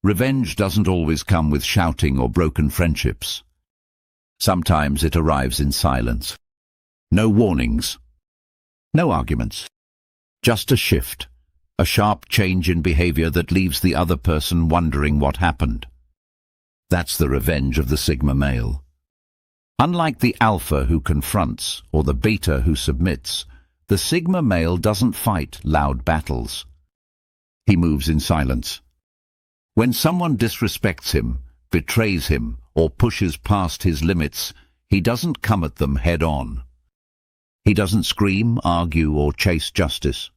Revenge doesn't always come with shouting or broken friendships. Sometimes it arrives in silence. No warnings. No arguments. Just a shift. A sharp change in behavior that leaves the other person wondering what happened. That's the revenge of the Sigma male. Unlike the alpha who confronts or the beta who submits, the Sigma male doesn't fight loud battles. He moves in silence. When someone disrespects him, betrays him, or pushes past his limits, he doesn't come at them head-on. He doesn't scream, argue, or chase justice.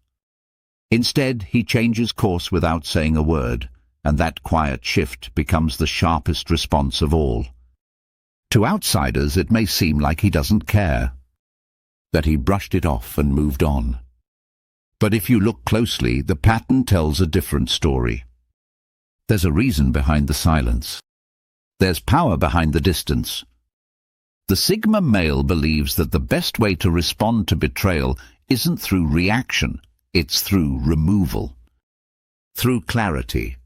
Instead, he changes course without saying a word, and that quiet shift becomes the sharpest response of all. To outsiders, it may seem like he doesn't care, that he brushed it off and moved on. But if you look closely, the pattern tells a different story. There's a reason behind the silence. There's power behind the distance. The Sigma male believes that the best way to respond to betrayal isn't through reaction, it's through removal. Through clarity.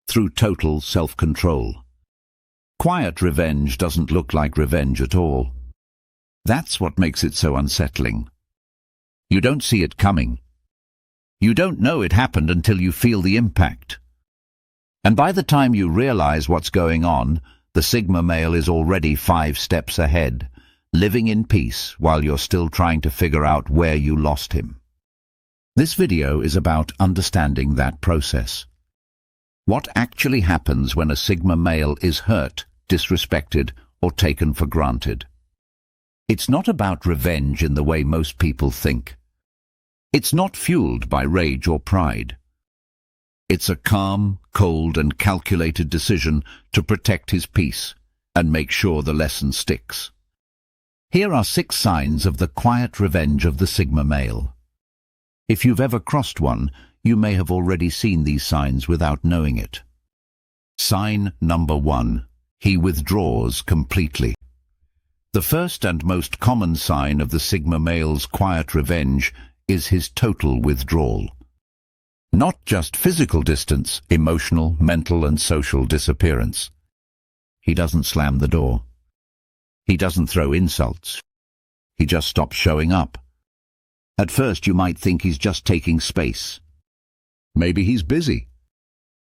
Through total self-control. Quiet revenge doesn't look like revenge at all. That's what makes it so unsettling. You don't see it coming. You don't know it happened until you feel the impact. And by the time you realize what's going on, the Sigma male is already 5 steps ahead, living in peace while you're still trying to figure out where you lost him. This video is about understanding that process. What actually happens when a Sigma male is hurt, disrespected, or taken for granted? It's not about revenge in the way most people think. It's not fueled by rage or pride. It's a calm, cold, and calculated decision to protect his peace and make sure the lesson sticks. Here are 6 signs of the quiet revenge of the Sigma male. If you've ever crossed one, you may have already seen these signs without knowing it. Sign number 1. He withdraws completely. The first and most common sign of the Sigma male's quiet revenge is his total withdrawal. Not just physical distance, emotional, mental, and social disappearance. He doesn't slam the door. He doesn't throw insults. He just stops showing up. At first you might think he's just taking space. Maybe he's busy.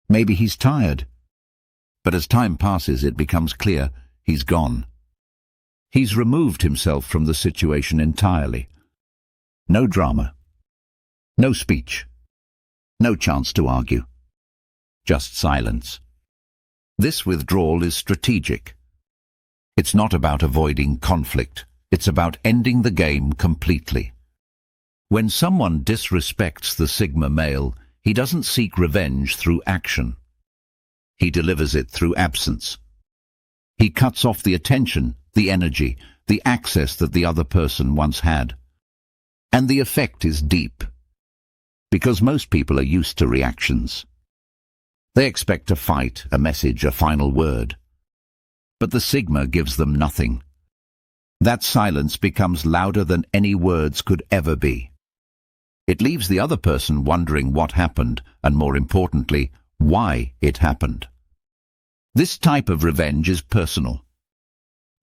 Maybe he's tired. But as time passes, it becomes clear he's gone. He's removed himself from the situation entirely. No drama. No speech. No chance to argue. Just silence. This withdrawal is strategic. It's not about avoiding conflict. It's about ending the game completely. When someone disrespects the Sigma male, he doesn't seek revenge through action. He delivers it through absence. He cuts off the attention, the energy, the access that the other person once had. And the effect is deep. Because most people are used to reactions. They expect a fight, a message, a final word. But the Sigma gives them nothing. That silence becomes louder than any words could ever be. It leaves the other person wondering what happened, and more importantly, why it happened. This type of revenge is personal.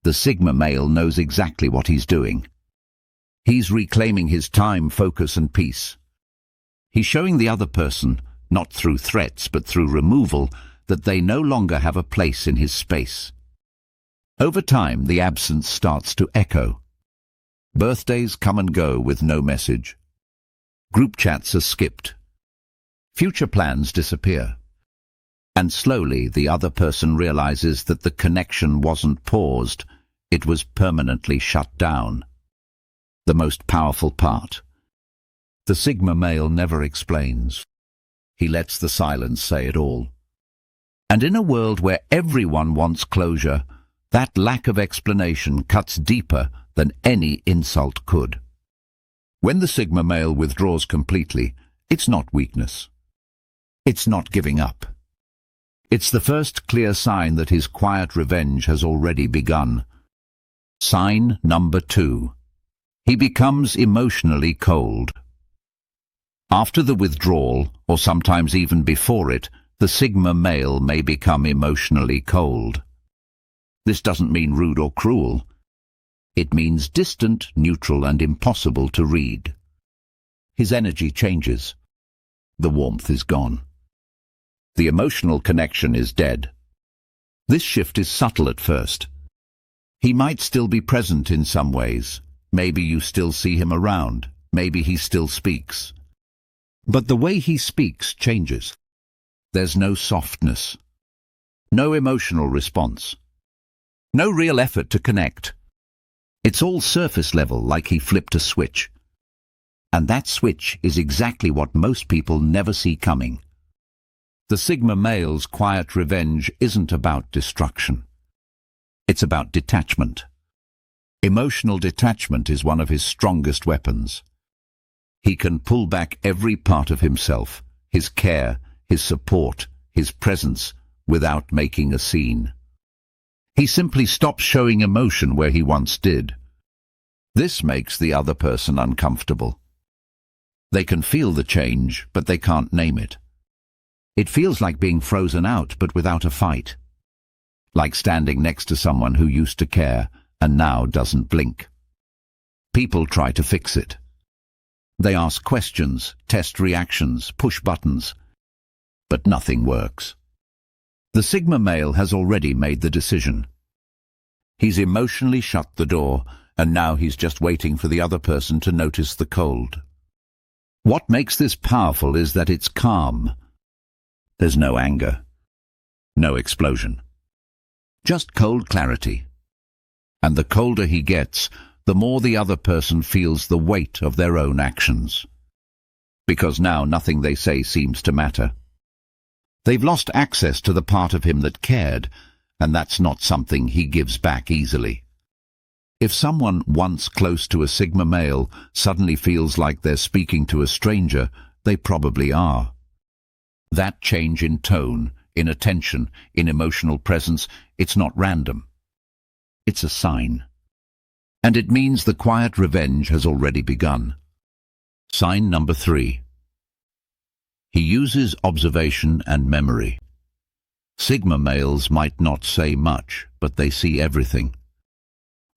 The Sigma male knows exactly what he's doing. He's reclaiming his time, focus, and peace. He's showing the other person, not through threats but through removal, that they no longer have a place in his space. Over time, the absence starts to echo. Birthdays come and go with no message. Group chats are skipped. Future plans disappear. And slowly, the other person realizes that the connection wasn't paused, it was permanently shut down. The most powerful part. The Sigma male never explains. He lets the silence say it all. And in a world where everyone wants closure, that lack of explanation cuts deeper than any insult could. When the Sigma male withdraws completely, it's not weakness. It's not giving up. It's the first clear sign that his quiet revenge has already begun. Sign number 2. He becomes emotionally cold. After the withdrawal, or sometimes even before it, the Sigma male may become emotionally cold. This doesn't mean rude or cruel. It means distant, neutral, and impossible to read. His energy changes. The warmth is gone. The emotional connection is dead. This shift is subtle at first. He might still be present in some ways. Maybe you still see him around. Maybe he still speaks. But the way he speaks changes. There's no softness. No emotional response. No real effort to connect. It's all surface level, like he flipped a switch. And that switch is exactly what most people never see coming. The Sigma male's quiet revenge isn't about destruction. It's about detachment. Emotional detachment is one of his strongest weapons. He can pull back every part of himself, his care, his support, his presence, without making a scene. He simply stops showing emotion where he once did. This makes the other person uncomfortable. They can feel the change, but they can't name it. It feels like being frozen out, but without a fight. Like standing next to someone who used to care and now doesn't blink. People try to fix it. They ask questions, test reactions, push buttons, but nothing works. The Sigma male has already made the decision. He's emotionally shut the door, and now he's just waiting for the other person to notice the cold. What makes this powerful is that it's calm. There's no anger, no explosion. Just cold clarity. And the colder he gets, the more the other person feels the weight of their own actions. Because now nothing they say seems to matter. They've lost access to the part of him that cared, and that's not something he gives back easily. If someone once close to a Sigma male suddenly feels like they're speaking to a stranger, they probably are. That change in tone, in attention, in emotional presence, it's not random. It's a sign. And it means the quiet revenge has already begun. Sign number 3. He uses observation and memory. Sigma males might not say much, but they see everything.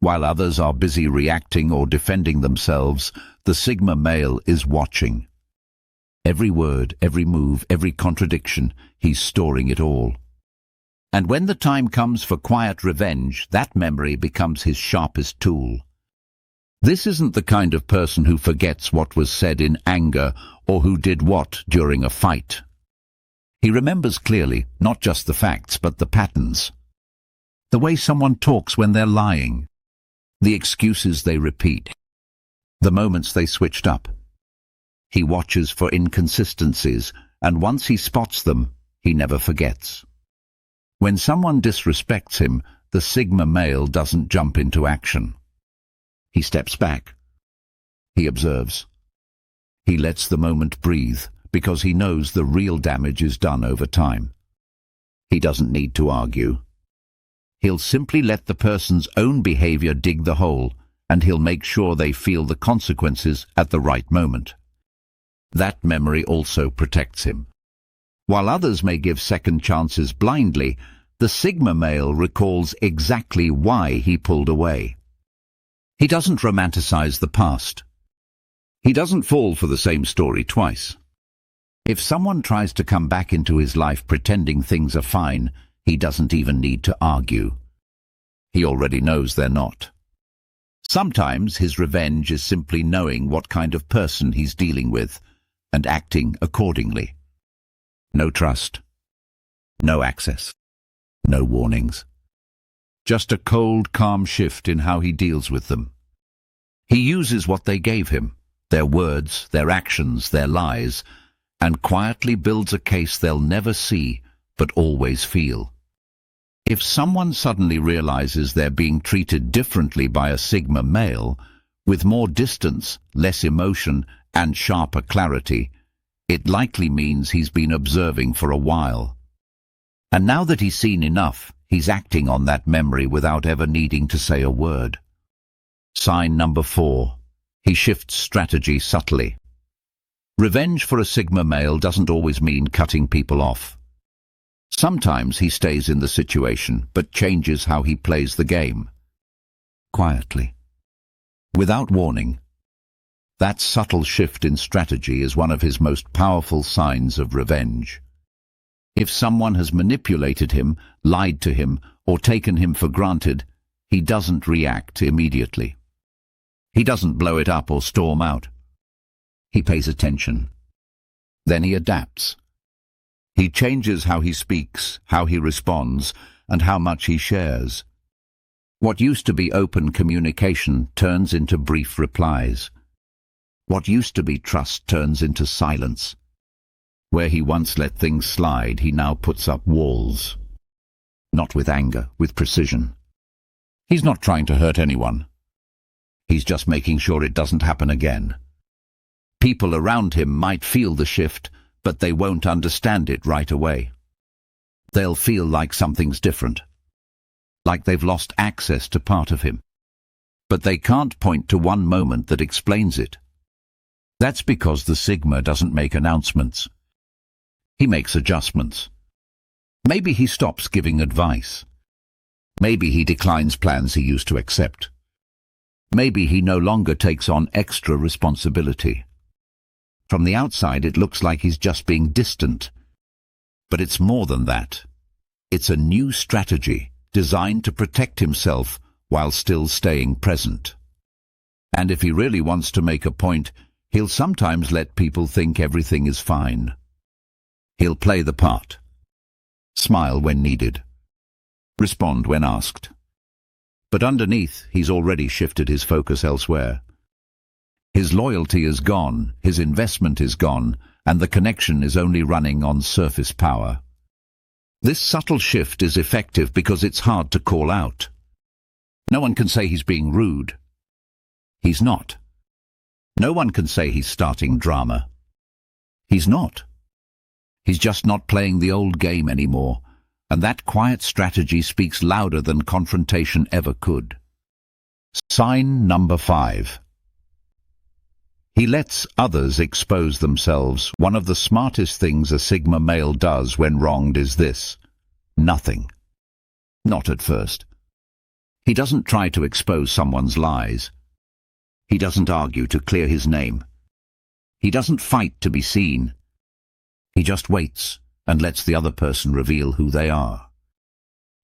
While others are busy reacting or defending themselves, the Sigma male is watching. Every word, every move, every contradiction, he's storing it all. And when the time comes for quiet revenge, that memory becomes his sharpest tool. This isn't the kind of person who forgets what was said in anger or who did what during a fight. He remembers clearly, not just the facts, but the patterns. The way someone talks when they're lying. The excuses they repeat. The moments they switched up. He watches for inconsistencies, and once he spots them, he never forgets. When someone disrespects him, the Sigma male doesn't jump into action. He steps back. He observes. He lets the moment breathe, because he knows the real damage is done over time. He doesn't need to argue. He'll simply let the person's own behavior dig the hole, and he'll make sure they feel the consequences at the right moment. That memory also protects him. While others may give second chances blindly, the Sigma male recalls exactly why he pulled away. He doesn't romanticize the past. He doesn't fall for the same story twice. If someone tries to come back into his life pretending things are fine, he doesn't even need to argue. He already knows they're not. Sometimes his revenge is simply knowing what kind of person he's dealing with and acting accordingly. No trust. No access. No warnings. Just a cold, calm shift in how he deals with them. He uses what they gave him, their words, their actions, their lies, and quietly builds a case they'll never see but always feel. If someone suddenly realizes they're being treated differently by a Sigma male, with more distance, less emotion, and sharper clarity, it likely means he's been observing for a while. And now that he's seen enough, he's acting on that memory without ever needing to say a word. Sign number 4. He shifts strategy subtly. Revenge for a Sigma male doesn't always mean cutting people off. Sometimes he stays in the situation, but changes how he plays the game. Quietly. Without warning. That subtle shift in strategy is one of his most powerful signs of revenge. If someone has manipulated him, lied to him, or taken him for granted, he doesn't react immediately. He doesn't blow it up or storm out. He pays attention. Then he adapts. He changes how he speaks, how he responds, and how much he shares. What used to be open communication turns into brief replies. What used to be trust turns into silence. Where he once let things slide, he now puts up walls. Not with anger, with precision. He's not trying to hurt anyone. He's just making sure it doesn't happen again. People around him might feel the shift, but they won't understand it right away. They'll feel like something's different. Like they've lost access to part of him. But they can't point to one moment that explains it. That's because the Sigma doesn't make announcements. He makes adjustments. Maybe he stops giving advice. Maybe he declines plans he used to accept. Maybe he no longer takes on extra responsibility. From the outside, it looks like he's just being distant. But it's more than that. It's a new strategy designed to protect himself while still staying present. And if he really wants to make a point, he'll sometimes let people think everything is fine. He'll play the part. Smile when needed. Respond when asked. But underneath, he's already shifted his focus elsewhere. His loyalty is gone, his investment is gone, and the connection is only running on surface power. This subtle shift is effective because it's hard to call out. No one can say he's being rude. He's not. No one can say he's starting drama. He's not. He's just not playing the old game anymore, and that quiet strategy speaks louder than confrontation ever could. Sign number 5. He lets others expose themselves. One of the smartest things a Sigma male does when wronged is this: nothing. Not at first. He doesn't try to expose someone's lies. He doesn't argue to clear his name. He doesn't fight to be seen. He just waits and lets the other person reveal who they are.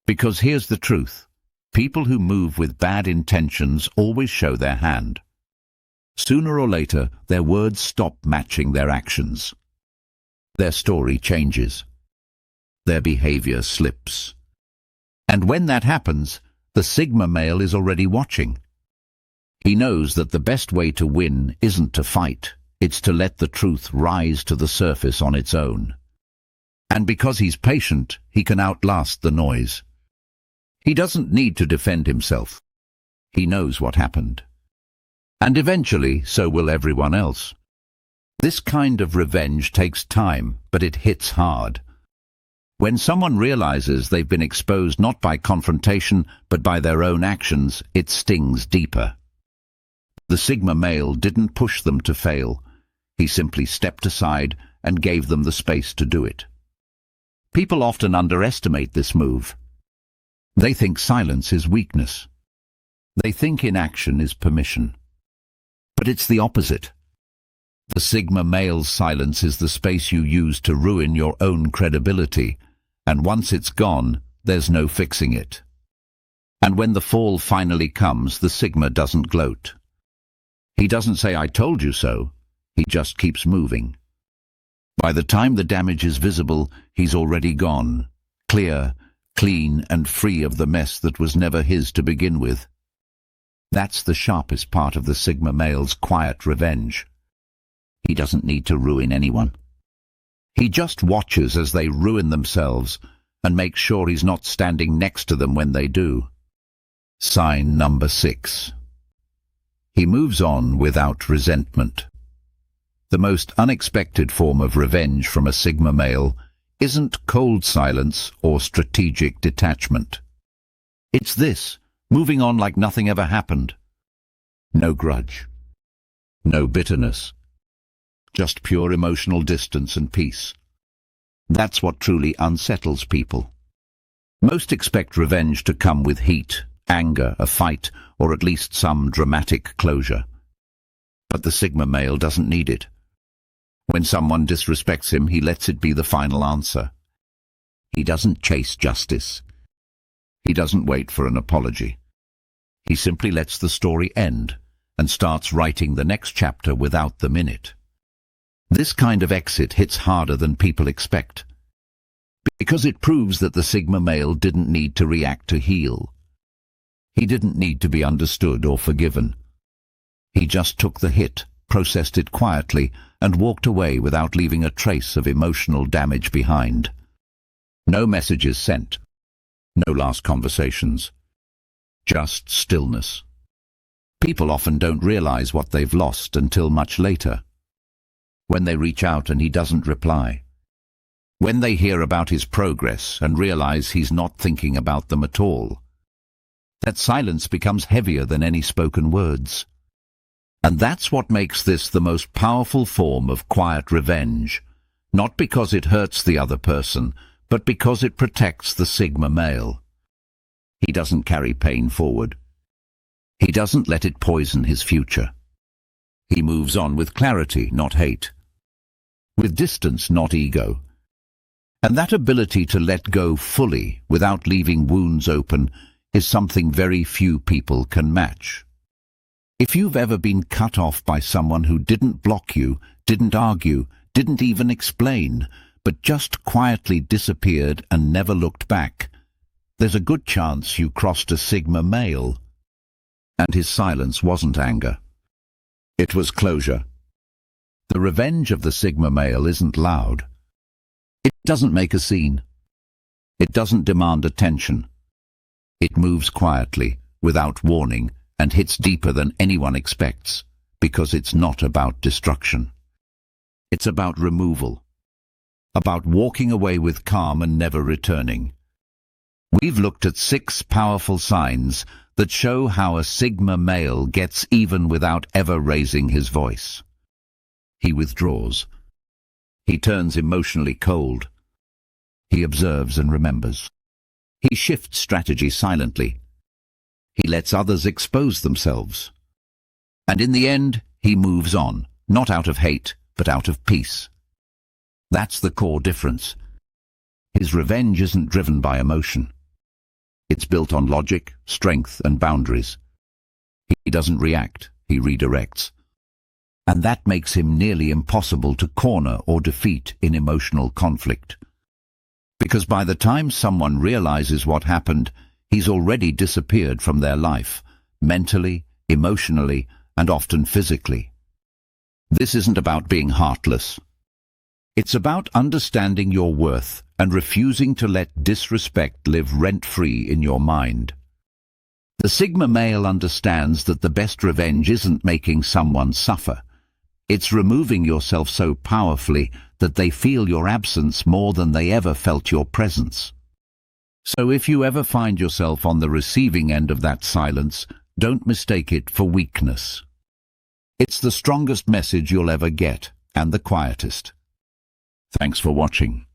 Because here's the truth: people who move with bad intentions always show their hand. Sooner or later, their words stop matching their actions. Their story changes. Their behavior slips. And when that happens, the Sigma male is already watching. He knows that the best way to win isn't to fight, it's to let the truth rise to the surface on its own. And because he's patient, he can outlast the noise. He doesn't need to defend himself. He knows what happened. And eventually, so will everyone else. This kind of revenge takes time, but it hits hard. When someone realizes they've been exposed not by confrontation, but by their own actions, it stings deeper. The Sigma male didn't push them to fail. He simply stepped aside and gave them the space to do it. People often underestimate this move. They think silence is weakness. They think inaction is permission. But it's the opposite. The Sigma male's silence is the space you use to ruin your own credibility, and once it's gone, there's no fixing it. And when the fall finally comes, the Sigma doesn't gloat. He doesn't say, "I told you so." He just keeps moving. By the time the damage is visible, he's already gone, clear, clean, and free of the mess that was never his to begin with. That's the sharpest part of the Sigma male's quiet revenge. He doesn't need to ruin anyone. He just watches as they ruin themselves and makes sure he's not standing next to them when they do. Sign number 6. He moves on without resentment. The most unexpected form of revenge from a Sigma male isn't cold silence or strategic detachment. It's this: moving on like nothing ever happened. No grudge. No bitterness. Just pure emotional distance and peace. That's what truly unsettles people. Most expect revenge to come with heat, anger, a fight, or at least some dramatic closure. But the Sigma male doesn't need it. When someone disrespects him, he lets it be the final answer. He doesn't chase justice. He doesn't wait for an apology. He simply lets the story end and starts writing the next chapter without them in it. This kind of exit hits harder than people expect, because it proves that the Sigma male didn't need to react to heal. He didn't need to be understood or forgiven. He just took the hit, processed it quietly, and walked away without leaving a trace of emotional damage behind. No messages sent. No last conversations. Just stillness. People often don't realize what they've lost until much later. When they reach out and he doesn't reply. When they hear about his progress and realize he's not thinking about them at all. That silence becomes heavier than any spoken words. And that's what makes this the most powerful form of quiet revenge, not because it hurts the other person, but because it protects the Sigma male. He doesn't carry pain forward. He doesn't let it poison his future. He moves on with clarity, not hate. With distance, not ego. And that ability to let go fully, without leaving wounds open, is something very few people can match. If you've ever been cut off by someone who didn't block you, didn't argue, didn't even explain, but just quietly disappeared and never looked back, there's a good chance you crossed a Sigma male. And his silence wasn't anger. It was closure. The revenge of the Sigma male isn't loud. It doesn't make a scene. It doesn't demand attention. It moves quietly, without warning, and hits deeper than anyone expects, because it's not about destruction. It's about removal. About walking away with calm and never returning. We've looked at 6 powerful signs that show how a Sigma male gets even without ever raising his voice. He withdraws. He turns emotionally cold. He observes and remembers. He shifts strategy silently. He lets others expose themselves. And in the end, he moves on, not out of hate, but out of peace. That's the core difference. His revenge isn't driven by emotion. It's built on logic, strength, and boundaries. He doesn't react, he redirects. And that makes him nearly impossible to corner or defeat in emotional conflict. Because by the time someone realizes what happened, he's already disappeared from their life, mentally, emotionally, and often physically. This isn't about being heartless. It's about understanding your worth and refusing to let disrespect live rent-free in your mind. The Sigma male understands that the best revenge isn't making someone suffer. It's removing yourself so powerfully that they feel your absence more than they ever felt your presence. So if you ever find yourself on the receiving end of that silence, don't mistake it for weakness. It's the strongest message you'll ever get, and the quietest. Thanks for watching.